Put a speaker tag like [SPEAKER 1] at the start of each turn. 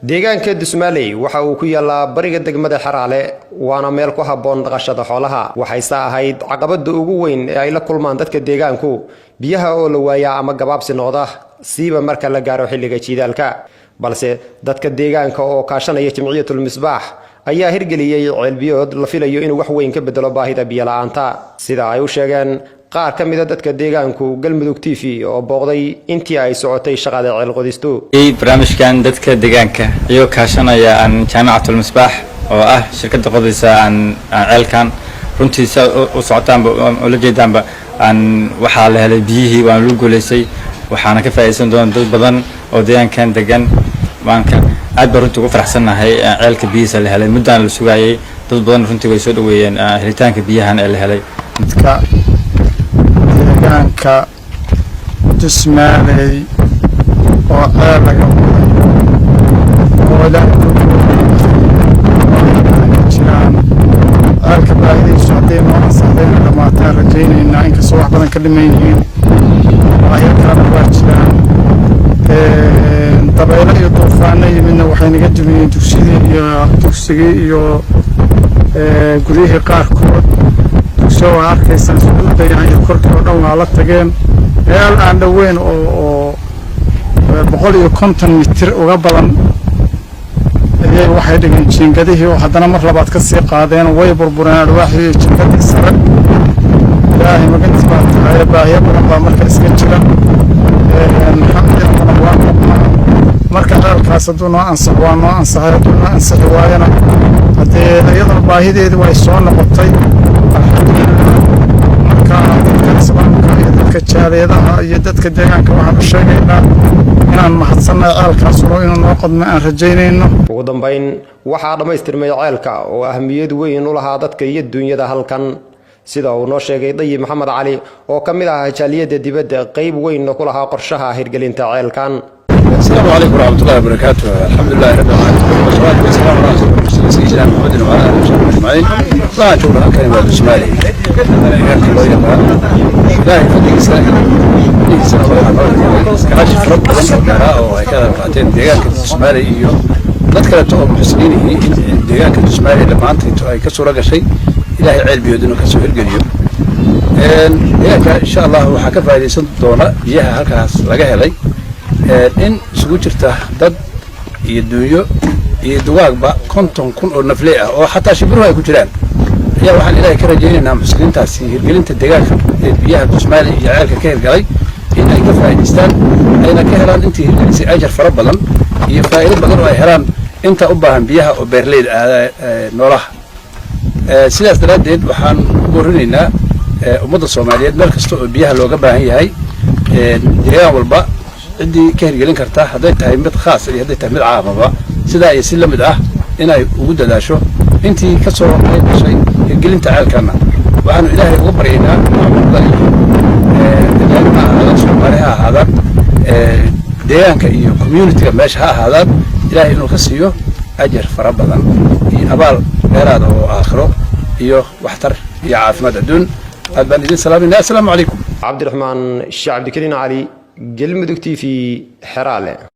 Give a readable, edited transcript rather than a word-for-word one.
[SPEAKER 1] deegaanka Dusmaaley waxa uu ku yaalaa bariga degmada Xaraale waana meel ku haboon dhaqashada xoolaha waxayse ahayd caqabada ugu weyn ee ay la kulmaan dadka deegaanku biyaha oo la waayaa ama gabaabsi noqda siiba marka la gaaro xilliga jiidaalka balse dadka deegaanka oo kaashanaya Jamciyatul Misbaax ayaa hirgeliyay ceelbiyood la filayo inuu wax weyn ka bedelo baahida biyo la'aanta sida ay u sheegeen qaar ka mid ah dadka deegaanku Galmudug TV oo booqday intii ay socotay shaqada ceel qodistu
[SPEAKER 2] barnaamijkan dadka deegaanka iyo kaashanaya Jamciyatul Misbaax oo ah shirkadda qodaysa ceelkan runtiisa u socotaanba oo la jeedaanba waxa la helay biyihii waan lagu guuleysay waxaana ka faa'iideysan doona dad badan oo deegaankan degan waanka aad baan runtii ugu faraxsanahay ceelka biyihiisa la helay muddaan la sugayay dad badan runtii way soo dhaweeyeen helitaanka biyahan ee la helay
[SPEAKER 3] dadka deegaanka Dusmaaley oo ceel laga waday ceelka baahidiisu hadday noo saxdeen dhamaataan rajaynaynaa inkastoo wax badan ka dhiman yihiin ayakana waa jiraan dabaylo iyo duufaano yimidna waxay naga dumiyeen dugsigii iyo guryihii qaarkood dugsiga waa arkaysaan suuqayaan iyo korkii oo dhan waa la tageen meel aan dhoweyn oo 150 mitir uga badan ayay waxay dhigeen jiingadihii oo haddana mar labaad ka sii qaadeen way burbureen alwaaxii jiingadii sare ilaahay magantiis baa tahay baahiyo badan baa marka iska jira marka ceelkaas hadduu noo ansax waa noo ansaxay hadduu noo ansaxi waayana haddee iyadana baahideedii way soo noqotay marka dadka islaamka iyo dadka jaaliyadaha iyo dadka deegaanka waxaan u sheegaynaa inaan mahadsannahay ceelkaas inuu noo qodmo aan rajaynayno
[SPEAKER 1] ugu dambayn waxaa dhammaystirmay ceelka oo ahmiyad weyn u lahaa dadka iyo dunyada halkan sida uu noo sheegay Dayib Maxamed Cali oo ka mid ah jaaliyada dibadda qayb weyn ku lahaa qorshaha hirgelinta ceelkan
[SPEAKER 4] السلام عليكم ورحمة الله وبركاته. الحمد لله رب العالمين والصلاة والسلام على رسول الله سيدنا محمد وعلى آله وصحبه أجمعين. ما نشوف كلمة Dusmaaley. لا يفضل إنسان كاشف رب السماء وهكذا بعدين ديانك Dusmaaley iyo dad kale oo muxsiniin deegaanka Dusmaaley dhamaantii ay ka soo ragashay ilaahay ceelbiyood inuu ka soo hirgeliyo deegaanka insha Allah waxa ka faa'iideysan doona biyaha halkaas laga helay in isugu jirta dad iyo dunyo iyo duwaagba 50,000 oo nafley ah oo xataa shibiruhu ay ku jiraan ayaa waxaan ilaahay ka rajaynaynaa muslimiintaasi hirgelinta deegaanka ee biyaha Dusmaaley iyo ceelka ka hirgalay in ay ka faa'iideystaan ayna ka helaan intii hirgelisay ajar fara badan iyo faa'iido badan oo ay helaan inta u baahan biyaha oo beerleyda noolaha sidaas daraadeed waxaan u boorinaynaa ummadda Soomaaliyeed meel kasta oo biyaha looga baahan yahay deegaan walba cidii ka hirgelin karta haday tahay mid khaas ah haday tahay mid caamaba sida ay si lamid ah inay ugu dadaasho intii ka soo qeybgashay hirgelinta ceelkana waxaanu ilaahay ugu baryaynaa deegaanka Soomaaliya ahaadaan deegaanka iyo community-ga meesha ha ahaadaan ilaahay inuu ka siiyo ajar fara badan iyo abaal dheeraad oo aakhiro iyo waxtar iyo caafimaad adduun aad baan idin salaaminaa assalaamu calaykum
[SPEAKER 1] Cabdiraxmaan Sheekh Cabdikariin Cali Galmudug TV Xaraale